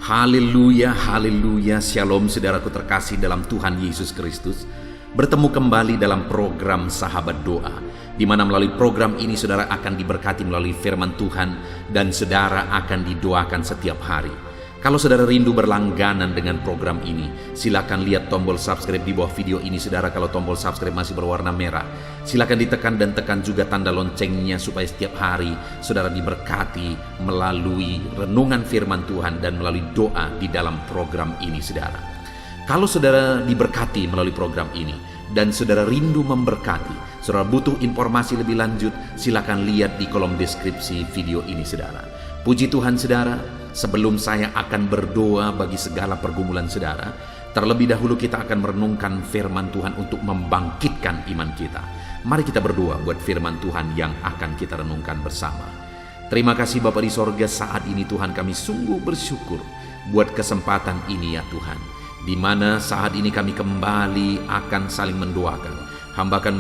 Haleluya, haleluya, shalom saudaraku terkasih dalam Tuhan Yesus Kristus. Bertemu kembali dalam program Sahabat Doa, di mana melalui program ini saudara akan diberkati melalui firman Tuhan dan saudara akan didoakan setiap hari. Kalau saudara rindu berlangganan dengan program ini, silakan lihat tombol subscribe di bawah video ini saudara. Kalau tombol subscribe masih berwarna merah, silakan ditekan dan tekan juga tanda loncengnya supaya setiap hari saudara diberkati melalui renungan firman Tuhan dan melalui doa di dalam program ini saudara. Kalau saudara diberkati melalui program ini dan saudara rindu memberkati, saudara butuh informasi lebih lanjut, silakan lihat di kolom deskripsi video ini saudara. Puji Tuhan saudara, sebelum saya akan berdoa bagi segala pergumulan saudara, terlebih dahulu kita akan merenungkan firman Tuhan untuk membangkitkan iman kita. Mari kita berdoa buat firman Tuhan yang akan kita renungkan bersama. Terima kasih Bapa di sorga, saat ini Tuhan kami sungguh bersyukur buat kesempatan ini ya Tuhan, di mana saat ini kami kembali akan saling mendoakan. Hamba akan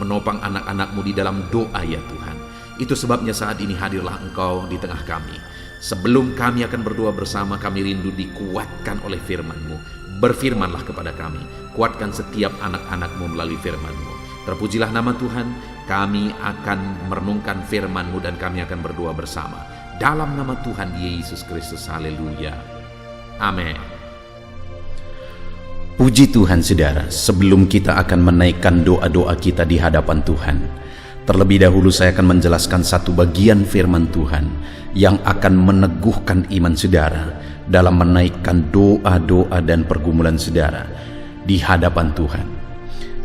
menopang anak-anak-Mu di dalam doa ya Tuhan. Itu sebabnya saat ini hadirlah Engkau di tengah kami. Sebelum kami akan berdoa bersama, kami rindu dikuatkan oleh firman-Mu. Berfirmanlah kepada kami, kuatkan setiap anak-anak-Mu melalui firman-Mu. Terpujilah nama Tuhan, kami akan merenungkan firman-Mu dan kami akan berdoa bersama. Dalam nama Tuhan Yesus Kristus, haleluya. Amin. Puji Tuhan saudara, sebelum kita akan menaikkan doa-doa kita di hadapan Tuhan, terlebih dahulu saya akan menjelaskan satu bagian firman Tuhan yang akan meneguhkan iman saudara dalam menaikkan doa-doa dan pergumulan saudara di hadapan Tuhan.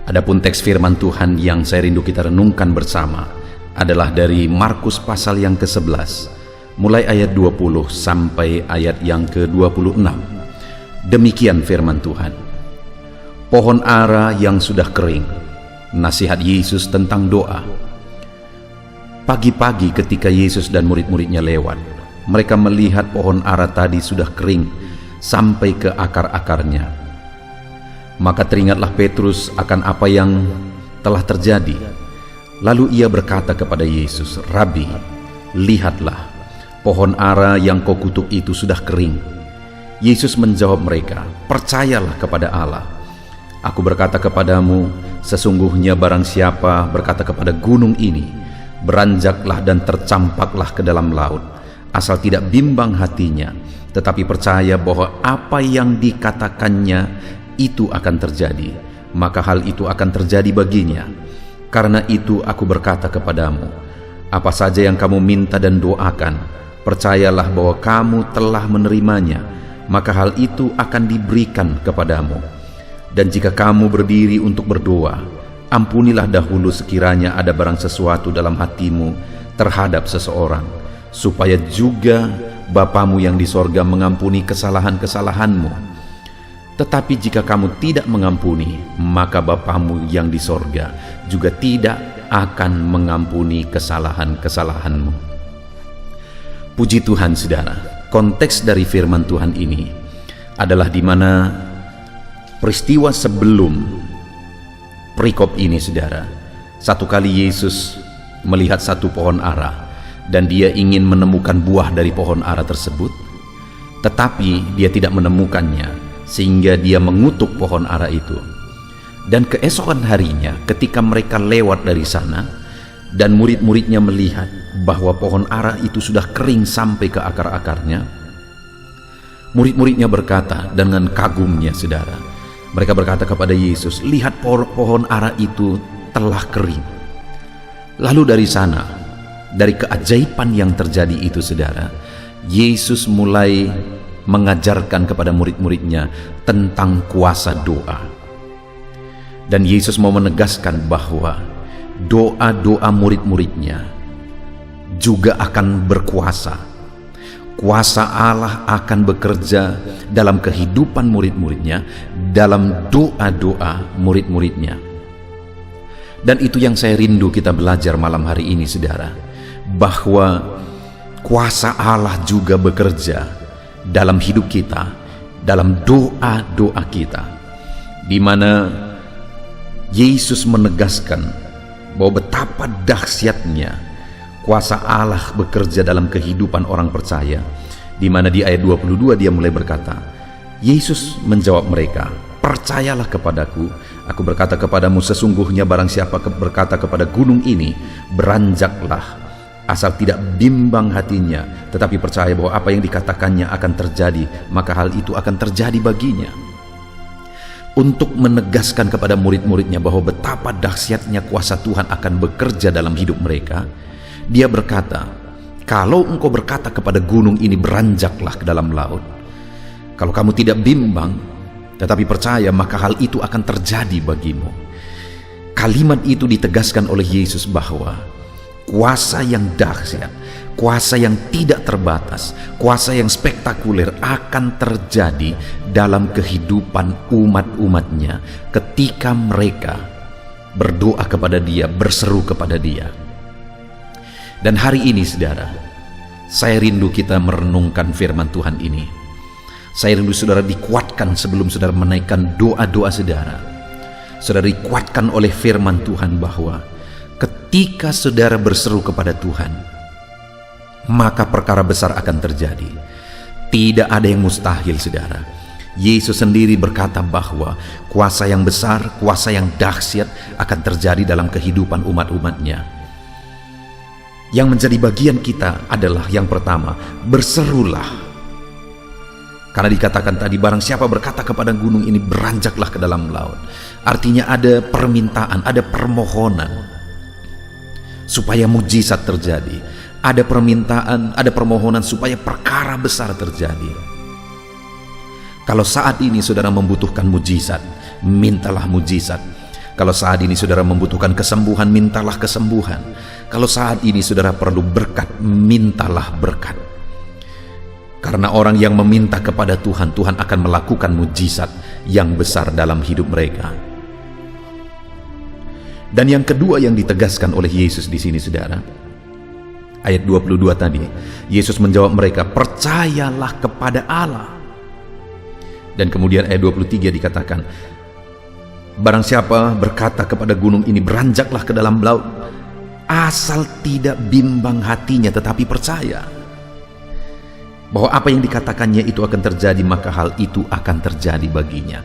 Adapun teks firman Tuhan yang saya rindu kita renungkan bersama adalah dari Markus pasal yang ke-11, mulai ayat 20 sampai ayat yang ke-26. Demikian firman Tuhan. Pohon ara yang sudah kering. Nasihat Yesus tentang doa. Pagi-pagi ketika Yesus dan murid-muridnya lewat, mereka melihat pohon ara tadi sudah kering sampai ke akar-akarnya. Maka teringatlah Petrus akan apa yang telah terjadi. Lalu ia berkata kepada Yesus, "Rabi, lihatlah, pohon ara yang kau kutuk itu sudah kering." Yesus menjawab mereka, "Percayalah kepada Allah. Aku berkata kepadamu, sesungguhnya barang siapa berkata kepada gunung ini, beranjaklah dan tercampaklah ke dalam laut, asal tidak bimbang hatinya, tetapi percaya bahwa apa yang dikatakannya itu akan terjadi, maka hal itu akan terjadi baginya. Karena itu aku berkata kepadamu, apa saja yang kamu minta dan doakan, percayalah bahwa kamu telah menerimanya, maka hal itu akan diberikan kepadamu. Dan jika kamu berdiri untuk berdoa, ampunilah dahulu sekiranya ada barang sesuatu dalam hatimu terhadap seseorang, supaya juga Bapamu yang di sorga mengampuni kesalahan-kesalahanmu. Tetapi jika kamu tidak mengampuni, maka Bapamu yang di sorga juga tidak akan mengampuni kesalahan-kesalahanmu." Puji Tuhan saudara, konteks dari firman Tuhan ini adalah di mana peristiwa sebelum perikop ini saudara, satu kali Yesus melihat satu pohon ara dan dia ingin menemukan buah dari pohon ara tersebut, tetapi dia tidak menemukannya sehingga dia mengutuk pohon ara itu. Dan keesokan harinya ketika mereka lewat dari sana dan murid-muridnya melihat bahwa pohon ara itu sudah kering sampai ke akar-akarnya, murid-muridnya berkata dengan kagumnya saudara, mereka berkata kepada Yesus, "Lihat, pohon ara itu telah kering." Lalu dari sana, dari keajaiban yang terjadi itu saudara, Yesus mulai mengajarkan kepada murid-muridnya tentang kuasa doa. Dan Yesus mau menegaskan bahwa doa-doa murid-muridnya juga akan berkuasa. Kuasa Allah akan bekerja dalam kehidupan murid-muridnya, dalam doa-doa murid-muridnya. Dan itu yang saya rindu kita belajar malam hari ini saudara, bahwa kuasa Allah juga bekerja dalam hidup kita, dalam doa-doa kita, di mana Yesus menegaskan bahwa betapa dahsyatnya kuasa Allah bekerja dalam kehidupan orang percaya, Di mana di ayat 22 dia mulai berkata, Yesus menjawab mereka, "Percayalah kepadaku, aku berkata kepadamu, sesungguhnya barang siapa berkata kepada gunung ini, beranjaklah, asal tidak bimbang hatinya, tetapi percaya bahwa apa yang dikatakannya akan terjadi, maka hal itu akan terjadi baginya." Untuk menegaskan kepada murid-muridnya bahwa betapa dahsyatnya kuasa Tuhan akan bekerja dalam hidup mereka, dia berkata, "Kalau engkau berkata kepada gunung ini, beranjaklah ke dalam laut, kalau kamu tidak bimbang tetapi percaya, maka hal itu akan terjadi bagimu." Kalimat itu ditegaskan oleh Yesus bahwa kuasa yang dahsyat, kuasa yang tidak terbatas, kuasa yang spektakuler akan terjadi dalam kehidupan umat-umatnya ketika mereka berdoa kepada Dia, berseru kepada Dia. Dan hari ini saudara, saya rindu kita merenungkan firman Tuhan ini. Saya rindu saudara dikuatkan sebelum saudara menaikkan doa-doa saudara. Saudara dikuatkan oleh firman Tuhan bahwa ketika saudara berseru kepada Tuhan, maka perkara besar akan terjadi. Tidak ada yang mustahil saudara. Yesus sendiri berkata bahwa kuasa yang besar, kuasa yang dahsyat akan terjadi dalam kehidupan umat-umatnya. Yang menjadi bagian kita adalah yang pertama, berserulah. Karena dikatakan tadi, barang siapa berkata kepada gunung ini, beranjaklah ke dalam laut. Artinya ada permintaan, ada permohonan supaya mujizat terjadi. Ada permintaan, ada permohonan supaya perkara besar terjadi. Kalau saat ini saudara membutuhkan mujizat, mintalah mujizat. Kalau saat ini saudara membutuhkan kesembuhan, mintalah kesembuhan. Kalau saat ini saudara perlu berkat, mintalah berkat. Karena orang yang meminta kepada Tuhan, Tuhan akan melakukan mujizat yang besar dalam hidup mereka. Dan yang kedua yang ditegaskan oleh Yesus di sini saudara, ayat 22 tadi, Yesus menjawab mereka, "Percayalah kepada Allah." Dan kemudian ayat 23 dikatakan, "Barang siapa berkata kepada gunung ini, beranjaklah ke dalam laut, asal tidak bimbang hatinya tetapi percaya bahwa apa yang dikatakannya itu akan terjadi, maka hal itu akan terjadi baginya."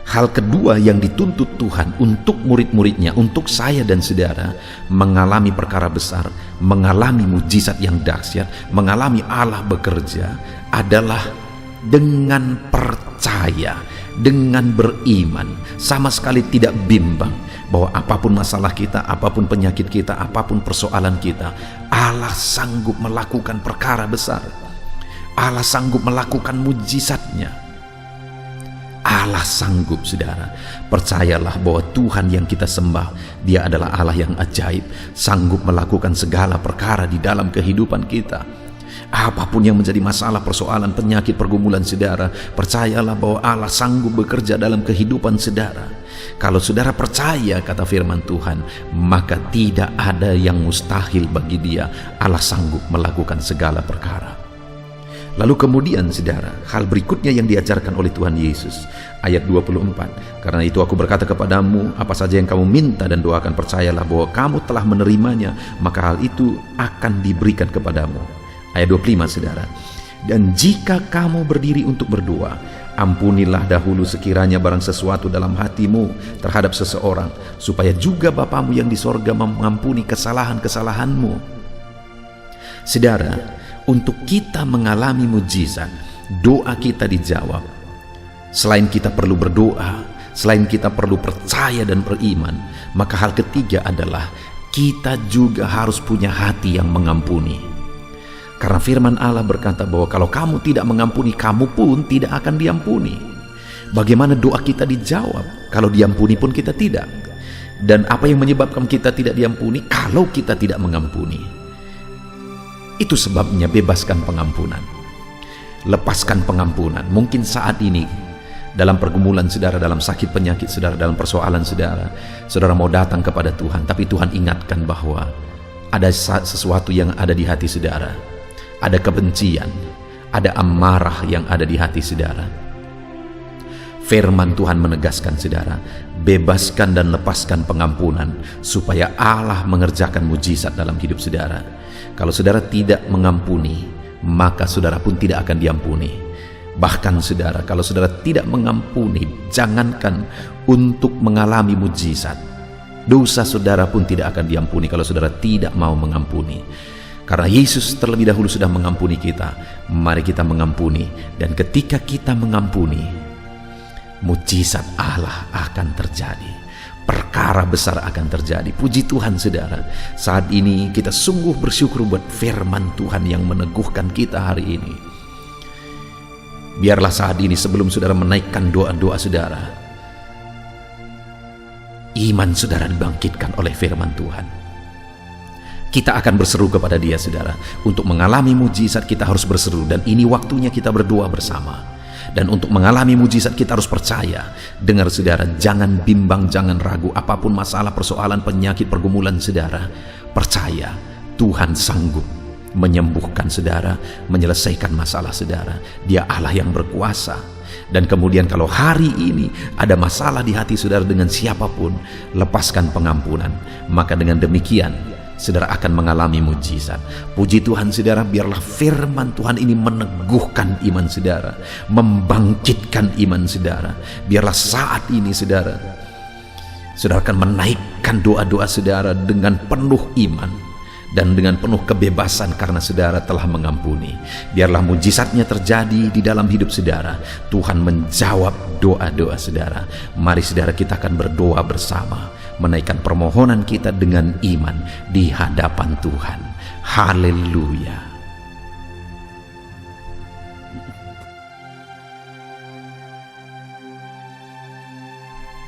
Hal kedua yang dituntut Tuhan untuk murid-muridnya, untuk saya dan saudara, mengalami perkara besar, mengalami mujizat yang dahsyat, mengalami Allah bekerja, adalah dengan percaya, dengan beriman, sama sekali tidak bimbang bahwa apapun masalah kita, apapun penyakit kita, apapun persoalan kita, Allah sanggup melakukan perkara besar. Allah sanggup melakukan mujizatnya. Allah sanggup saudara. Percayalah bahwa Tuhan yang kita sembah, Dia adalah Allah yang ajaib, sanggup melakukan segala perkara di dalam kehidupan kita. Apapun yang menjadi masalah, persoalan, penyakit, pergumulan saudara, percayalah bahwa Allah sanggup bekerja dalam kehidupan saudara. Kalau saudara percaya kata firman Tuhan, maka tidak ada yang mustahil bagi Dia. Allah sanggup melakukan segala perkara. Lalu kemudian saudara, hal berikutnya yang diajarkan oleh Tuhan Yesus, ayat 24, "Karena itu aku berkata kepadamu, apa saja yang kamu minta dan doakan, percayalah bahwa kamu telah menerimanya, maka hal itu akan diberikan kepadamu." Ayat 25 saudara, "Dan jika kamu berdiri untuk berdoa, ampunilah dahulu sekiranya barang sesuatu dalam hatimu terhadap seseorang, supaya juga Bapamu yang di sorga mengampuni kesalahan-kesalahanmu." Saudara, untuk kita mengalami mujizat, doa kita dijawab. Selain kita perlu berdoa, selain kita perlu percaya dan beriman, maka hal ketiga adalah kita juga harus punya hati yang mengampuni. Karena firman Allah berkata bahwa kalau kamu tidak mengampuni, kamu pun tidak akan diampuni. Bagaimana doa kita dijawab kalau diampuni pun kita tidak? Dan apa yang menyebabkan kita tidak diampuni? Kalau kita tidak mengampuni. Itu sebabnya bebaskan pengampunan, lepaskan pengampunan. Mungkin saat ini dalam pergumulan saudara, dalam sakit penyakit saudara, dalam persoalan saudara, saudara mau datang kepada Tuhan, tapi Tuhan ingatkan bahwa ada sesuatu yang ada di hati saudara, ada kebencian, ada amarah yang ada di hati saudara. Firman Tuhan menegaskan saudara, bebaskan dan lepaskan pengampunan supaya Allah mengerjakan mujizat dalam hidup saudara. Kalau saudara tidak mengampuni, maka saudara pun tidak akan diampuni. Bahkan saudara, kalau saudara tidak mengampuni, jangankan untuk mengalami mujizat, dosa saudara pun tidak akan diampuni kalau saudara tidak mau mengampuni. Karena Yesus terlebih dahulu sudah mengampuni kita, mari kita mengampuni. Dan ketika kita mengampuni, mujizat Allah akan terjadi, perkara besar akan terjadi. Puji Tuhan saudara, saat ini kita sungguh bersyukur buat firman Tuhan yang meneguhkan kita hari ini. Biarlah saat ini sebelum saudara menaikkan doa-doa saudara, iman saudara dibangkitkan oleh firman Tuhan. Kita akan berseru kepada Dia saudara. Untuk mengalami mujizat kita harus berseru, dan ini waktunya kita berdoa bersama. Dan untuk mengalami mujizat kita harus percaya. Dengar saudara, jangan bimbang, jangan ragu. Apapun masalah, persoalan, penyakit, pergumulan saudara, percaya Tuhan sanggup menyembuhkan saudara, menyelesaikan masalah saudara. Dia Allah yang berkuasa. Dan kemudian kalau hari ini ada masalah di hati saudara dengan siapapun, lepaskan pengampunan. Maka dengan demikian saudara akan mengalami mujizat. Puji Tuhan saudara, biarlah firman Tuhan ini meneguhkan iman saudara, membangkitkan iman saudara. Biarlah saat ini saudara akan menaikkan doa-doa saudara dengan penuh iman dan dengan penuh kebebasan karena saudara telah mengampuni. Biarlah mujizatnya terjadi di dalam hidup saudara. Tuhan menjawab doa-doa saudara. Mari saudara, kita akan berdoa bersama, menaikkan permohonan kita dengan iman di hadapan Tuhan. Haleluya.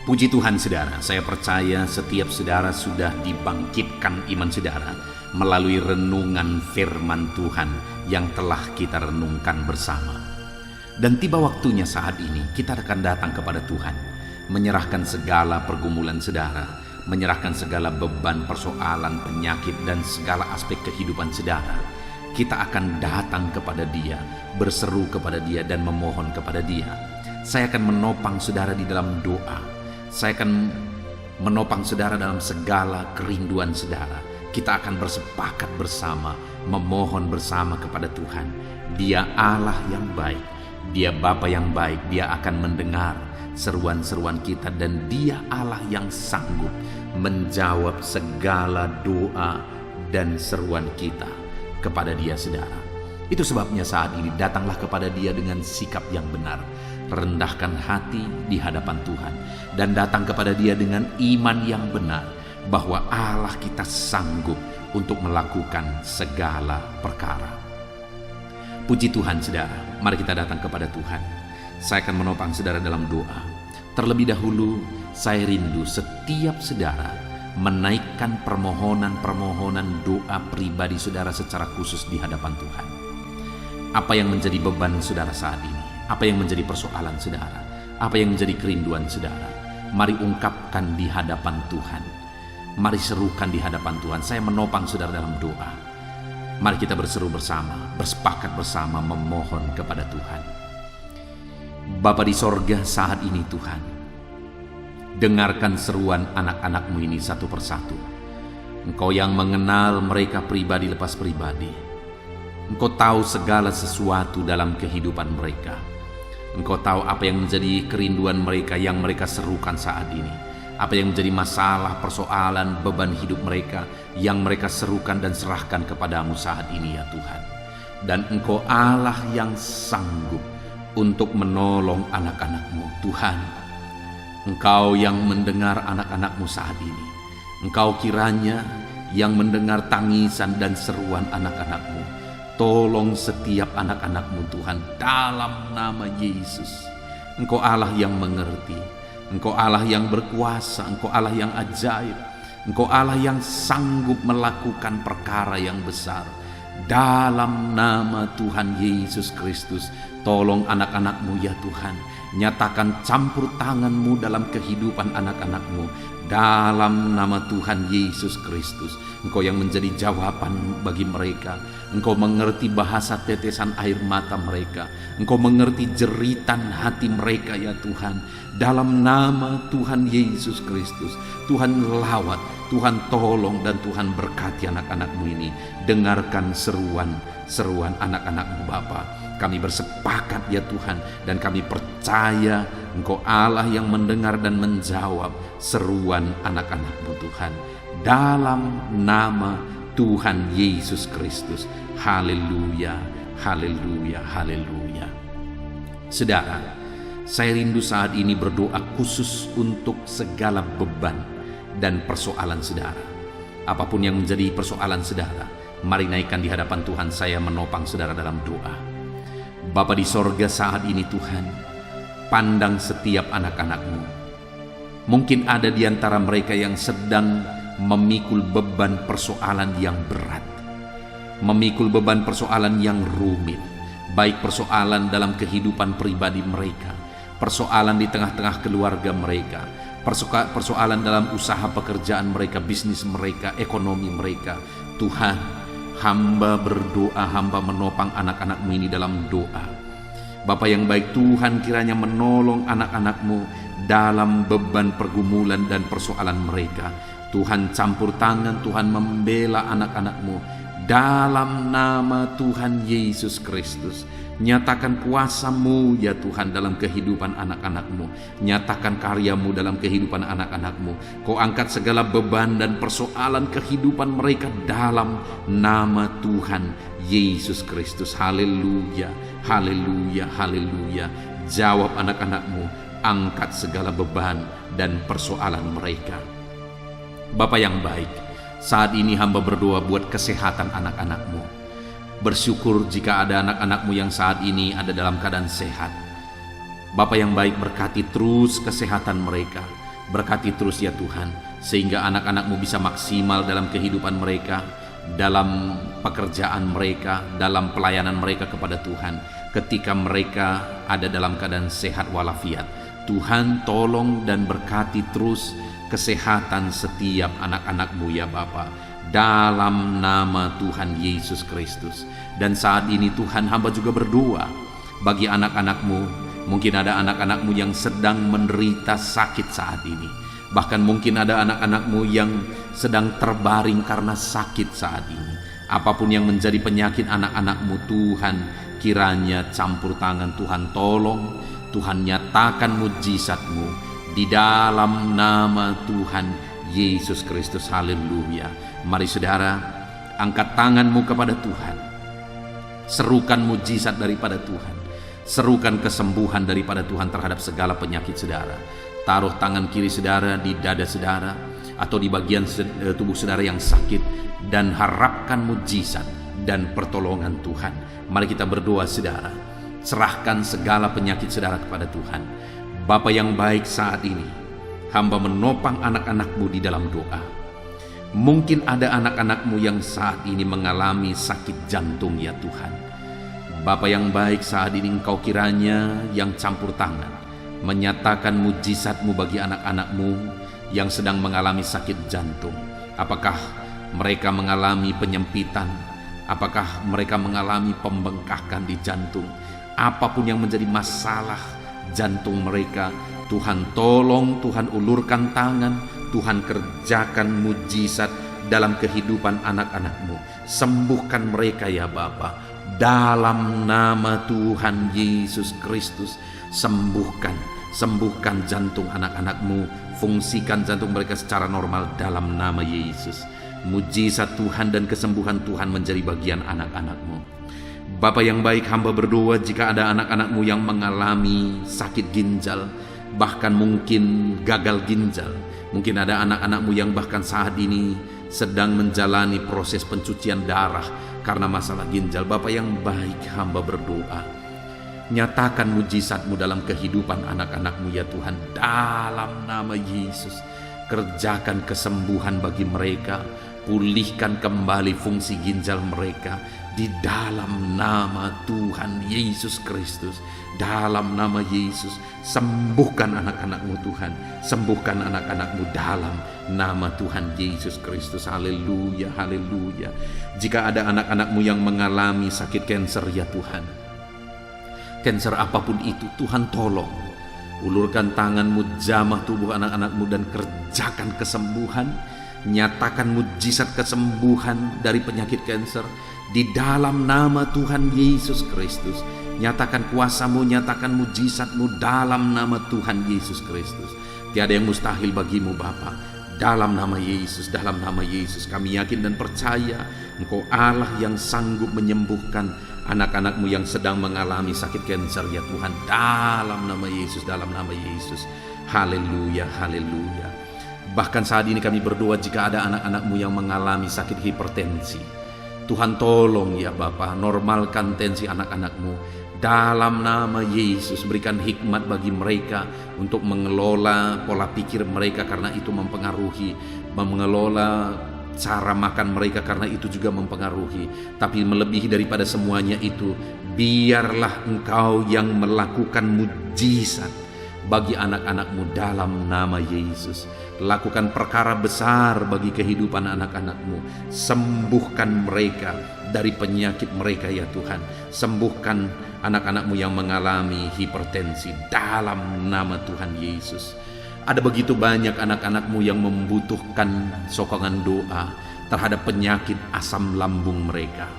Puji Tuhan saudara, saya percaya setiap saudara sudah dibangkitkan iman saudara melalui renungan firman Tuhan yang telah kita renungkan bersama. Dan tiba waktunya saat ini kita akan datang kepada Tuhan, menyerahkan segala pergumulan saudara, menyerahkan segala beban, persoalan, penyakit, dan segala aspek kehidupan saudara. Kita akan datang kepada Dia, berseru kepada Dia, dan memohon kepada Dia. Saya akan menopang saudara di dalam doa. Saya akan menopang saudara dalam segala kerinduan saudara. Kita akan bersepakat bersama, memohon bersama kepada Tuhan. Dia Allah yang baik, Dia Bapa yang baik. Dia akan mendengar seruan-seruan kita, dan Dia Allah yang sanggup menjawab segala doa dan seruan kita kepada Dia saudara. Itu sebabnya saat ini datanglah kepada Dia dengan sikap yang benar. Rendahkan hati di hadapan Tuhan dan datang kepada Dia dengan iman yang benar, bahwa Allah kita sanggup untuk melakukan segala perkara. Puji Tuhan saudara, mari kita datang kepada Tuhan. Saya akan menopang saudara dalam doa. Terlebih dahulu saya rindu setiap saudara menaikkan permohonan doa pribadi saudara secara khusus di hadapan Tuhan. Apa yang menjadi beban saudara saat ini? Apa yang menjadi persoalan saudara? Apa yang menjadi kerinduan saudara? Mari ungkapkan di hadapan Tuhan. Mari serukan di hadapan Tuhan. Saya menopang saudara dalam doa. Mari kita berseru bersama, bersepakat bersama memohon kepada Tuhan. Bapa di sorga, saat ini Tuhan, dengarkan seruan anak-anak-Mu ini satu persatu. Engkau yang mengenal mereka pribadi lepas pribadi. Engkau tahu segala sesuatu dalam kehidupan mereka. Engkau tahu apa yang menjadi kerinduan mereka yang mereka serukan saat ini. Apa yang menjadi masalah, persoalan, beban hidup mereka yang mereka serukan dan serahkan kepadamu saat ini ya Tuhan. Dan Engkau Allah yang sanggup untuk menolong anak-anak-Mu Tuhan. Engkau yang mendengar anak-anak-Mu saat ini. Engkau kiranya yang mendengar tangisan dan seruan anak-anak-Mu. Tolong setiap anak-anak-Mu Tuhan dalam nama Yesus. Engkau Allah yang mengerti. Engkau Allah yang berkuasa. Engkau Allah yang ajaib. Engkau Allah yang sanggup melakukan perkara yang besar. Dalam nama Tuhan Yesus Kristus, tolong anak-anak-Mu ya Tuhan. Nyatakan campur tangan-Mu dalam kehidupan anak-anak-Mu. Dalam nama Tuhan Yesus Kristus, Engkau yang menjadi jawaban bagi mereka. Engkau mengerti bahasa tetesan air mata mereka. Engkau mengerti jeritan hati mereka ya Tuhan. Dalam nama Tuhan Yesus Kristus, Tuhan lawat, Tuhan tolong, dan Tuhan berkati anak-anak-Mu ini. Dengarkan seruan seruan anak-anak-Mu Bapa. Kami bersepakat ya Tuhan, dan kami percaya Engkau Allah yang mendengar dan menjawab seruan anak-anak-Mu Tuhan. Dalam nama Tuhan Yesus Kristus. Haleluya, haleluya, haleluya. Saudara, saya rindu saat ini berdoa khusus untuk segala beban dan persoalan saudara. Apapun yang menjadi persoalan saudara, mari naikkan di hadapan Tuhan. Saya menopang saudara dalam doa. Bapa di sorga, saat ini Tuhan, pandang setiap anak-anak-Mu. Mungkin ada di antara mereka yang sedang memikul beban persoalan yang berat, memikul beban persoalan yang rumit, baik persoalan dalam kehidupan pribadi mereka, persoalan di tengah-tengah keluarga mereka, persoalan dalam usaha pekerjaan mereka, bisnis mereka, ekonomi mereka. Tuhan, hamba berdoa, hamba menopang anak-anak-Mu ini dalam doa. Bapa yang baik, Tuhan kiranya menolong anak-anak-Mu dalam beban pergumulan dan persoalan mereka. Tuhan campur tangan, Tuhan membela anak-anak-Mu dalam nama Tuhan Yesus Kristus. Nyatakan kuasa-Mu ya Tuhan dalam kehidupan anak-anak-Mu. Nyatakan karya-Mu dalam kehidupan anak-anak-Mu. Kau angkat segala beban dan persoalan kehidupan mereka dalam nama Tuhan Yesus Kristus. Haleluya, haleluya, haleluya. Jawab anak-anak-Mu, angkat segala beban dan persoalan mereka. Bapa yang baik, saat ini hamba berdoa buat kesehatan anak-anak-Mu. Bersyukur jika ada anak-anak-Mu yang saat ini ada dalam keadaan sehat. Bapa yang baik, berkati terus kesehatan mereka. Berkati terus ya Tuhan, sehingga anak-anak-Mu bisa maksimal dalam kehidupan mereka, dalam pekerjaan mereka, dalam pelayanan mereka kepada Tuhan. Ketika mereka ada dalam keadaan sehat walafiat, Tuhan tolong dan berkati terus kesehatan setiap anak-anak-Mu ya Bapa, dalam nama Tuhan Yesus Kristus. Dan saat ini Tuhan, hamba juga berdoa bagi anak-anak-Mu. Mungkin ada anak-anak-Mu yang sedang menderita sakit saat ini. Bahkan mungkin ada anak-anak-Mu yang sedang terbaring karena sakit saat ini. Apapun yang menjadi penyakit anak-anak-Mu, Tuhan kiranya campur tangan, Tuhan tolong, Tuhan nyatakan mujizat-Mu di dalam nama Tuhan Yesus Kristus. Haleluya. Mari saudara, angkat tanganmu kepada Tuhan. Serukan mujizat daripada Tuhan. Serukan kesembuhan daripada Tuhan terhadap segala penyakit saudara. Taruh tangan kiri saudara di dada saudara atau di bagian tubuh saudara yang sakit, dan harapkan mujizat dan pertolongan Tuhan. Mari kita berdoa saudara. Serahkan segala penyakit saudara kepada Tuhan. Bapa yang baik, saat ini hamba menopang anak-anak-Mu di dalam doa. Mungkin ada anak-anak-Mu yang saat ini mengalami sakit jantung ya Tuhan. Bapa yang baik, saat ini Engkau kiranya yang campur tangan, menyatakan mujizat-Mu bagi anak-anak-Mu yang sedang mengalami sakit jantung. Apakah mereka mengalami penyempitan? Apakah mereka mengalami pembengkakan di jantung? Apapun yang menjadi masalah jantung mereka, Tuhan tolong, Tuhan ulurkan tangan, Tuhan kerjakan mujizat dalam kehidupan anak-anak-Mu. Sembuhkan mereka ya Bapa, dalam nama Tuhan Yesus Kristus. Sembuhkan jantung anak-anak-Mu, fungsikan jantung mereka secara normal dalam nama Yesus. Mujizat Tuhan dan kesembuhan Tuhan menjadi bagian anak-anak-Mu. Bapa yang baik, hamba berdoa jika ada anak-anak-Mu yang mengalami sakit ginjal, bahkan mungkin gagal ginjal. Mungkin ada anak-anak-Mu yang bahkan saat ini sedang menjalani proses pencucian darah karena masalah ginjal. Bapa yang baik, hamba berdoa, nyatakan mujizat-Mu dalam kehidupan anak-anak-Mu ya Tuhan, dalam nama Yesus. Kerjakan kesembuhan bagi mereka, pulihkan kembali fungsi ginjal mereka di dalam nama Tuhan Yesus Kristus. Dalam nama Yesus, sembuhkan anak-anak-Mu Tuhan, sembuhkan anak-anak-Mu dalam nama Tuhan Yesus Kristus. Haleluya, haleluya. Jika ada anak-anak-Mu yang mengalami sakit kanker ya Tuhan, kanker apapun itu, Tuhan tolong, ulurkan tangan-Mu, jamah tubuh anak-anak-Mu dan kerjakan kesembuhan. Nyatakan mujizat kesembuhan dari penyakit kanker Di dalam nama Tuhan Yesus Kristus, nyatakan kuasa-Mu, nyatakan mujizat-Mu dalam nama Tuhan Yesus Kristus. Tiada yang mustahil bagimu Bapa. Dalam nama Yesus, dalam nama Yesus kami yakin dan percaya Engkau Allah yang sanggup menyembuhkan anak-anak-Mu yang sedang mengalami sakit kanker ya Tuhan. Dalam nama Yesus, dalam nama Yesus. Haleluya, haleluya. Bahkan saat ini kami berdoa jika ada anak-anak-Mu yang mengalami sakit hipertensi, Tuhan tolong ya Bapa, normalkan tensi anak-anak-Mu. Dalam nama Yesus berikan hikmat bagi mereka untuk mengelola pola pikir mereka, karena itu mempengaruhi, mengelola cara makan mereka karena itu juga mempengaruhi. Tapi melebihi daripada semuanya itu, biarlah Engkau yang melakukan mujizat bagi anak-anak-Mu dalam nama Yesus. Lakukan perkara besar bagi kehidupan anak-anak-Mu. Sembuhkan mereka dari penyakit mereka ya Tuhan. Sembuhkan anak-anak-Mu yang mengalami hipertensi dalam nama Tuhan Yesus. Ada begitu banyak anak-anak-Mu yang membutuhkan sokongan doa terhadap penyakit asam lambung mereka.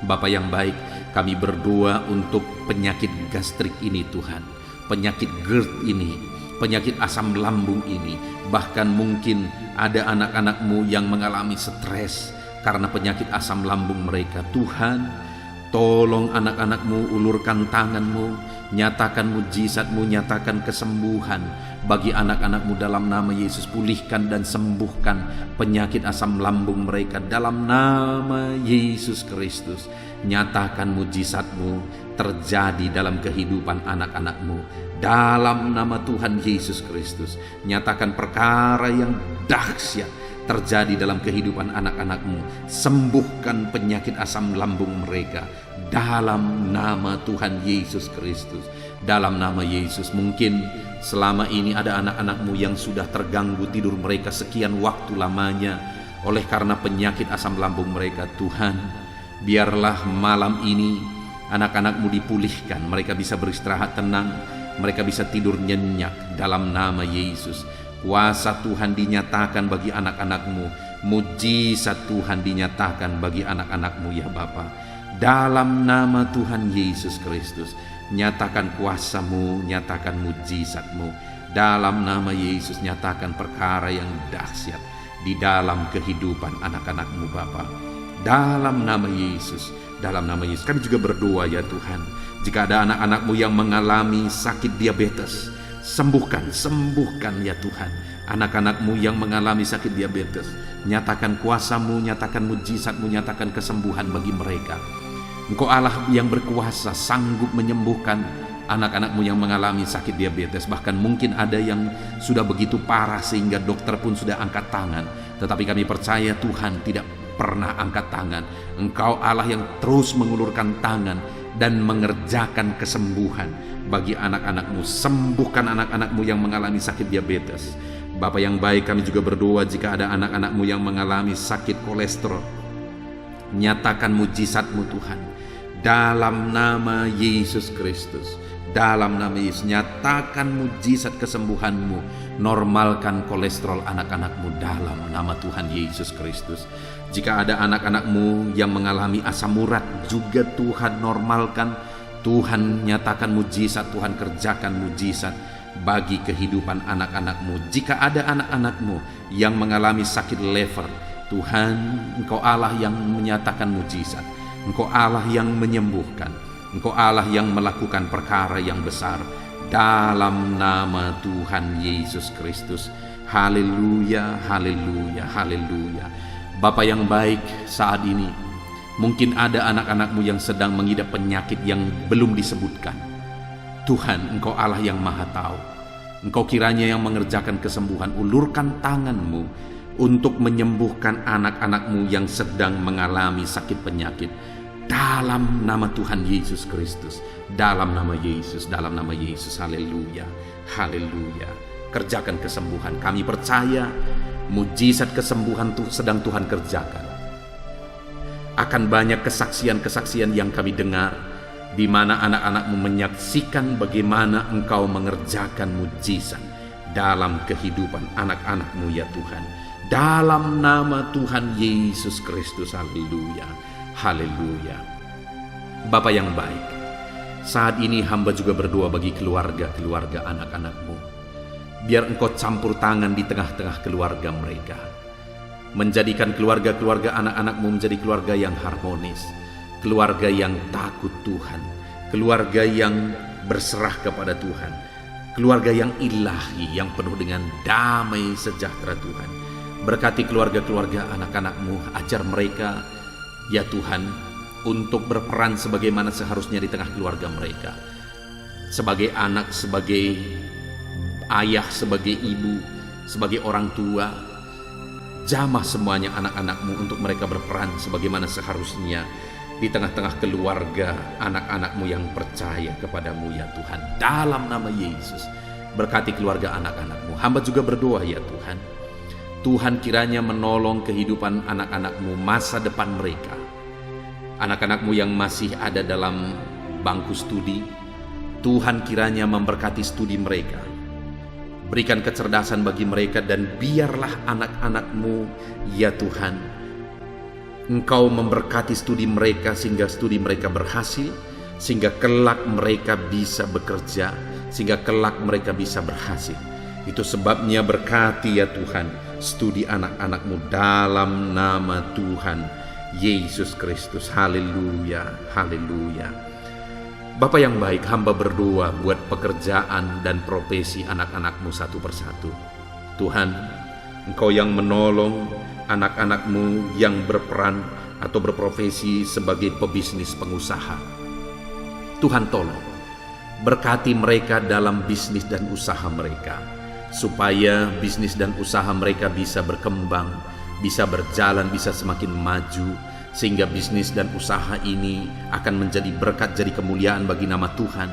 Bapa yang baik, kami berdoa untuk penyakit gastrik ini Tuhan, penyakit GERD ini, penyakit asam lambung ini. Bahkan mungkin ada anak-anak-Mu yang mengalami stres karena penyakit asam lambung mereka. Tuhan, tolong anak-anak-Mu, ulurkan tangan-Mu, nyatakan mujizat-Mu, nyatakan kesembuhan bagi anak-anak-Mu dalam nama Yesus. Pulihkan dan sembuhkan penyakit asam lambung mereka dalam nama Yesus Kristus. Nyatakan mujizat-Mu terjadi dalam kehidupan anak-anak-Mu dalam nama Tuhan Yesus Kristus. Nyatakan perkara yang dahsyat terjadi dalam kehidupan anak-anak-Mu. Sembuhkan penyakit asam lambung mereka dalam nama Tuhan Yesus Kristus. Dalam nama Yesus, mungkin selama ini ada anak-anak-Mu yang sudah terganggu tidur mereka sekian waktu lamanya oleh karena penyakit asam lambung mereka. Tuhan, biarlah malam ini anak-anak-Mu dipulihkan, mereka bisa beristirahat tenang, mereka bisa tidur nyenyak dalam nama Yesus. Kuasa Tuhan dinyatakan bagi anak-anak-Mu, mujizat Tuhan dinyatakan bagi anak-anak-Mu ya Bapa. Dalam nama Tuhan Yesus Kristus, nyatakan kuasa-Mu, nyatakan mujizat-Mu. Dalam nama Yesus, nyatakan perkara yang dahsyat di dalam kehidupan anak-anak-Mu Bapa. Dalam nama Yesus, dalam nama Yesus kami juga berdoa ya Tuhan, jika ada anak-anak-Mu yang mengalami sakit diabetes, sembuhkan ya Tuhan. Anak-anak-Mu yang mengalami sakit diabetes, nyatakan kuasa-Mu, nyatakan mujizat-Mu, nyatakan kesembuhan bagi mereka. Engkau Allah yang berkuasa, sanggup menyembuhkan anak-anak-Mu yang mengalami sakit diabetes. Bahkan mungkin ada yang sudah begitu parah sehingga dokter pun sudah angkat tangan. Tetapi kami percaya Tuhan tidak pernah angkat tangan. Engkau Allah yang terus mengulurkan tangan dan mengerjakan kesembuhan bagi anak-anak-Mu. Sembuhkan anak-anak-Mu yang mengalami sakit diabetes. Bapa yang baik, kami juga berdoa jika ada anak-anak-Mu yang mengalami sakit kolesterol. Nyatakan mujizat-Mu Tuhan dalam nama Yesus Kristus. Dalam nama Yesus, nyatakan mujizat kesembuhan-Mu. Normalkan kolesterol anak-anak-Mu dalam nama Tuhan Yesus Kristus. Jika ada anak-anak-Mu yang mengalami asam urat, juga Tuhan normalkan. Tuhan nyatakan mujizat, Tuhan kerjakan mujizat bagi kehidupan anak-anak-Mu. Jika ada anak-anak-Mu yang mengalami sakit lever, Tuhan, Engkau Allah yang menyatakan mujizat, Engkau Allah yang menyembuhkan, Engkau Allah yang melakukan perkara yang besar dalam nama Tuhan Yesus Kristus. Haleluya, haleluya, haleluya. Bapa yang baik, saat ini mungkin ada anak-anak-Mu yang sedang mengidap penyakit yang belum disebutkan. Tuhan, Engkau Allah yang Maha Tahu. Engkau kiranya yang mengerjakan kesembuhan. Ulurkan tangan-Mu untuk menyembuhkan anak-anak-Mu yang sedang mengalami sakit penyakit. Dalam nama Tuhan Yesus Kristus. Dalam nama Yesus, dalam nama Yesus. Haleluya, haleluya. Kerjakan kesembuhan. Kami percaya mujizat kesembuhan sedang Tuhan kerjakan. Akan banyak kesaksian-kesaksian yang kami dengar, di mana anak-anak-Mu menyaksikan bagaimana Engkau mengerjakan mujizat dalam kehidupan anak-anak-Mu ya Tuhan. Dalam nama Tuhan Yesus Kristus. Haleluya, Haleluya. Bapa yang baik, saat ini hamba juga berdoa bagi keluarga-keluarga anak-anak-Mu. Biar Engkau campur tangan di tengah-tengah keluarga mereka, menjadikan keluarga-keluarga anak-anak-Mu menjadi keluarga yang harmonis, keluarga yang takut Tuhan, keluarga yang berserah kepada Tuhan, keluarga yang ilahi, yang penuh dengan damai sejahtera Tuhan. Berkati keluarga-keluarga anak-anak-Mu, ajar mereka, ya Tuhan, untuk berperan sebagaimana seharusnya di tengah keluarga mereka. Sebagai anak, sebagai ayah, sebagai ibu, sebagai orang tua, jamah semuanya anak-anak-Mu untuk mereka berperan sebagaimana seharusnya di tengah-tengah keluarga anak-anak-Mu yang percaya kepadamu, ya Tuhan. Dalam nama Yesus, berkati keluarga anak-anak-Mu. Hamba juga berdoa, ya Tuhan, Tuhan kiranya menolong kehidupan anak-anak-Mu, masa depan mereka. Anak-anak-Mu yang masih ada dalam bangku studi, Tuhan kiranya memberkati studi mereka. Berikan kecerdasan bagi mereka, dan biarlah anak-anak-Mu, ya Tuhan, Engkau memberkati studi mereka sehingga studi mereka berhasil, sehingga kelak mereka bisa bekerja, sehingga kelak mereka bisa berhasil. Itu sebabnya berkati, ya Tuhan, studi anak-anak-Mu dalam nama Tuhan Yesus Kristus. Haleluya, haleluya. Bapa yang baik, hamba berdoa buat pekerjaan dan profesi anak-anak-Mu satu persatu. Tuhan, Engkau yang menolong anak-anak-Mu yang berperan atau berprofesi sebagai pebisnis pengusaha. Tuhan tolong, berkati mereka dalam bisnis dan usaha mereka, supaya bisnis dan usaha mereka bisa berkembang, bisa berjalan, bisa semakin maju, sehingga bisnis dan usaha ini akan menjadi berkat, jadi kemuliaan bagi nama Tuhan,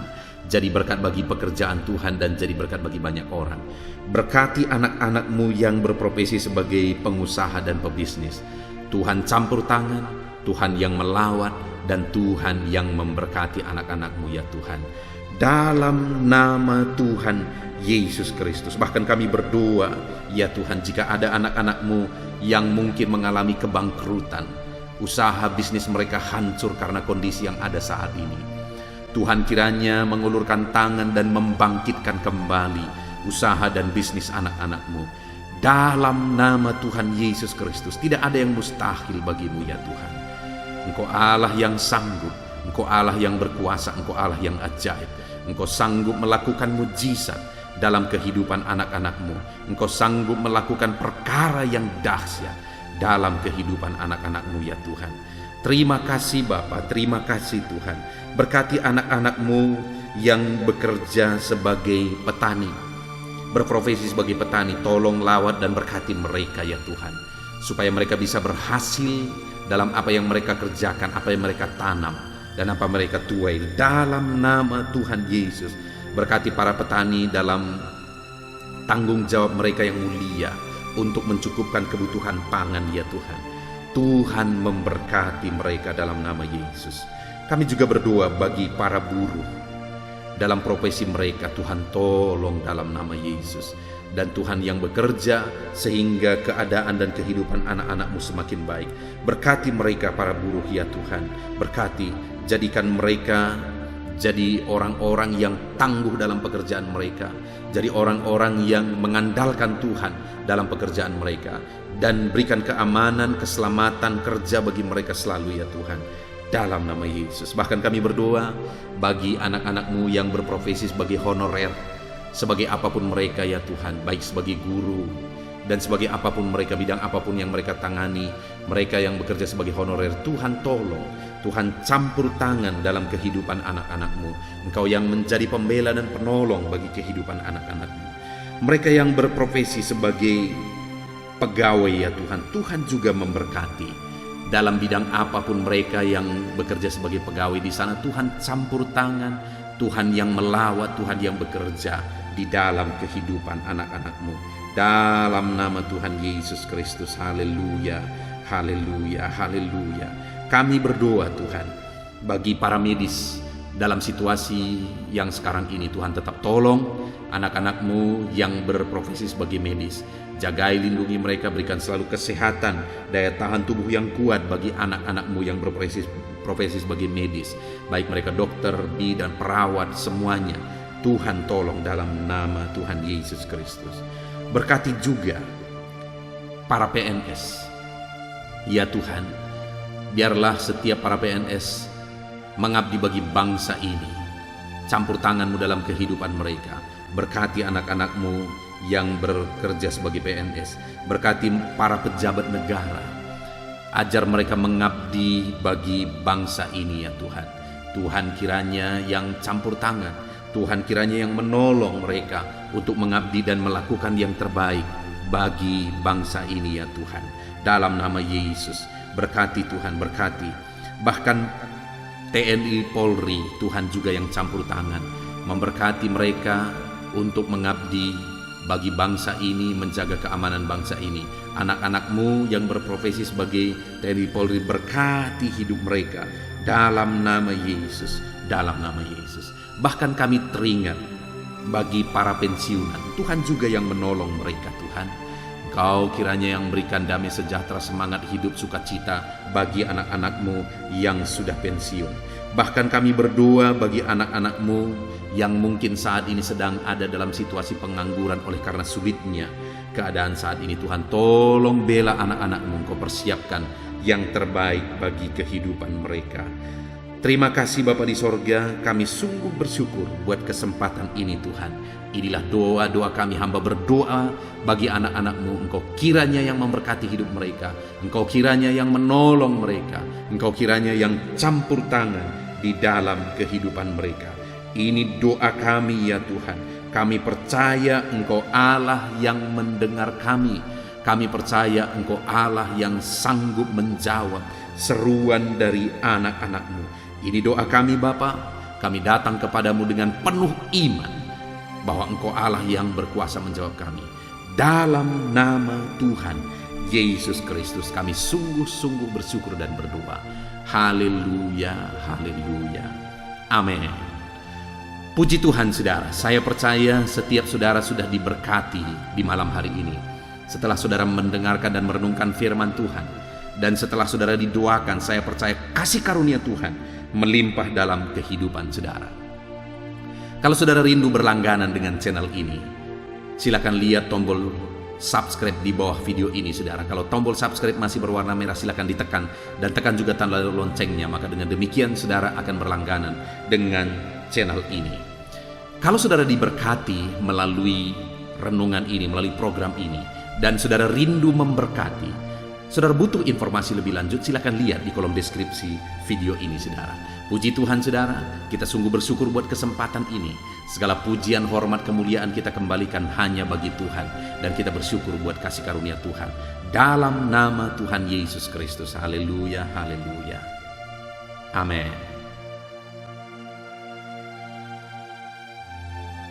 jadi berkat bagi pekerjaan Tuhan, dan jadi berkat bagi banyak orang. Berkati anak-anak-Mu yang berprofesi sebagai pengusaha dan pebisnis. Tuhan campur tangan, Tuhan yang melawat, dan Tuhan yang memberkati anak-anak-Mu, ya Tuhan. Dalam nama Tuhan Yesus Kristus. Bahkan kami berdoa, ya Tuhan, jika ada anak-anak-Mu yang mungkin mengalami kebangkrutan, usaha bisnis mereka hancur karena kondisi yang ada saat ini, Tuhan kiranya mengulurkan tangan dan membangkitkan kembali usaha dan bisnis anak-anak-Mu. Dalam nama Tuhan Yesus Kristus, tidak ada yang mustahil bagi-Mu, ya Tuhan. Engkau Allah yang sanggup, Engkau Allah yang berkuasa, Engkau Allah yang ajaib. Engkau sanggup melakukan mujizat dalam kehidupan anak-anak-Mu. Engkau sanggup melakukan perkara yang dahsyat dalam kehidupan anak-anak-Mu, ya Tuhan. Terima kasih Bapa, terima kasih Tuhan. Berkati anak-anak-Mu yang bekerja sebagai petani, berprofesi sebagai petani. Tolong lawat dan berkati mereka, ya Tuhan, supaya mereka bisa berhasil dalam apa yang mereka kerjakan, apa yang mereka tanam, dan apa mereka tuai. Dalam nama Tuhan Yesus, berkati para petani dalam tanggung jawab mereka yang mulia untuk mencukupkan kebutuhan pangan, ya Tuhan. Tuhan memberkati mereka dalam nama Yesus. Kami juga berdoa bagi para buruh dalam profesi mereka. Tuhan tolong dalam nama Yesus. Dan Tuhan yang bekerja sehingga keadaan dan kehidupan anak-anak-Mu semakin baik. Berkati mereka para buruh, ya Tuhan. Berkati, jadikan mereka jadi orang-orang yang tangguh dalam pekerjaan mereka, jadi orang-orang yang mengandalkan Tuhan dalam pekerjaan mereka, dan berikan keamanan, keselamatan kerja bagi mereka selalu, ya Tuhan, dalam nama Yesus. Bahkan kami berdoa bagi anak-anak-Mu yang berprofesi sebagai honorer, sebagai apapun mereka, ya Tuhan, baik sebagai guru dan sebagai apapun mereka, bidang apapun yang mereka tangani, mereka yang bekerja sebagai honorer. Tuhan tolong, Tuhan campur tangan dalam kehidupan anak-anak-Mu. Engkau yang menjadi pembela dan penolong bagi kehidupan anak-anak-Mu. Mereka yang berprofesi sebagai pegawai, ya Tuhan, Tuhan juga memberkati dalam bidang apapun mereka yang bekerja sebagai pegawai di sana. Tuhan campur tangan, Tuhan yang melawat, Tuhan yang bekerja di dalam kehidupan anak-anak-Mu. Dalam nama Tuhan Yesus Kristus. Haleluya, haleluya, haleluya. Kami berdoa Tuhan bagi para medis, dalam situasi yang sekarang ini. Tuhan, tetap tolong anak-anak-Mu yang berprofesi sebagai medis. Jagai, lindungi mereka, berikan selalu kesehatan, daya tahan tubuh yang kuat bagi anak-anak-Mu yang berprofesi sebagai medis, baik mereka dokter, bidan, perawat, semuanya. Tuhan tolong dalam nama Tuhan Yesus Kristus. Berkati juga para PNS. Ya Tuhan, biarlah setiap para PNS mengabdi bagi bangsa ini. Campur tangan-Mu dalam kehidupan mereka. Berkati anak-anak-Mu yang bekerja sebagai PNS. Berkati para pejabat negara. Ajar mereka mengabdi bagi bangsa ini ya Tuhan. Tuhan kiranya yang campur tangan. Tuhan kiranya yang menolong mereka untuk mengabdi dan melakukan yang terbaik bagi bangsa ini ya Tuhan. Dalam nama Yesus, berkati Tuhan, berkati. Bahkan TNI Polri, Tuhan juga yang campur tangan, memberkati mereka untuk mengabdi bagi bangsa ini, menjaga keamanan bangsa ini. Anak-anak-Mu yang berprofesi sebagai TNI Polri, berkati hidup mereka dalam nama Yesus, dalam nama Yesus. Bahkan kami teringat bagi para pensiunan, Tuhan juga yang menolong mereka Tuhan. Engkau kiranya yang berikan damai sejahtera, semangat hidup, sukacita bagi anak-anak-Mu yang sudah pensiun. Bahkan kami berdoa bagi anak-anak-Mu yang mungkin saat ini sedang ada dalam situasi pengangguran oleh karena sulitnya keadaan saat ini. Tuhan, tolong bela anak-anak-Mu, Engkau persiapkan yang terbaik bagi kehidupan mereka. Terima kasih Bapa di sorga, kami sungguh bersyukur buat kesempatan ini Tuhan. Inilah doa-doa kami, hamba berdoa bagi anak-anak-Mu. Engkau kiranya yang memberkati hidup mereka. Engkau kiranya yang menolong mereka. Engkau kiranya yang campur tangan di dalam kehidupan mereka. Ini doa kami ya Tuhan. Kami percaya Engkau Allah yang mendengar kami. Kami percaya Engkau Allah yang sanggup menjawab seruan dari anak-anak-Mu. Ini doa kami Bapa. Kami datang kepadamu dengan penuh iman bahwa Engkau Allah yang berkuasa menjawab kami. Dalam nama Tuhan Yesus Kristus kami sungguh-sungguh bersyukur dan berdoa. Haleluya, haleluya. Amin. Puji Tuhan saudara, saya percaya setiap saudara sudah diberkati di malam hari ini. Setelah saudara mendengarkan dan merenungkan firman Tuhan, dan setelah saudara didoakan, saya percaya kasih karunia Tuhan melimpah dalam kehidupan saudara. Kalau saudara rindu berlangganan dengan channel ini, silakan lihat tombol subscribe di bawah video ini saudara. Kalau tombol subscribe masih berwarna merah, silakan ditekan dan tekan juga tanda loncengnya. Maka dengan demikian saudara akan berlangganan dengan channel ini. Kalau saudara diberkati melalui renungan ini, melalui program ini, dan saudara rindu memberkati, saudara butuh informasi lebih lanjut, silakan lihat di kolom deskripsi video ini saudara. Puji Tuhan saudara, kita sungguh bersyukur buat kesempatan ini. Segala pujian, hormat, kemuliaan kita kembalikan hanya bagi Tuhan. Dan kita bersyukur buat kasih karunia Tuhan. Dalam nama Tuhan Yesus Kristus. Haleluya, haleluya. Amin.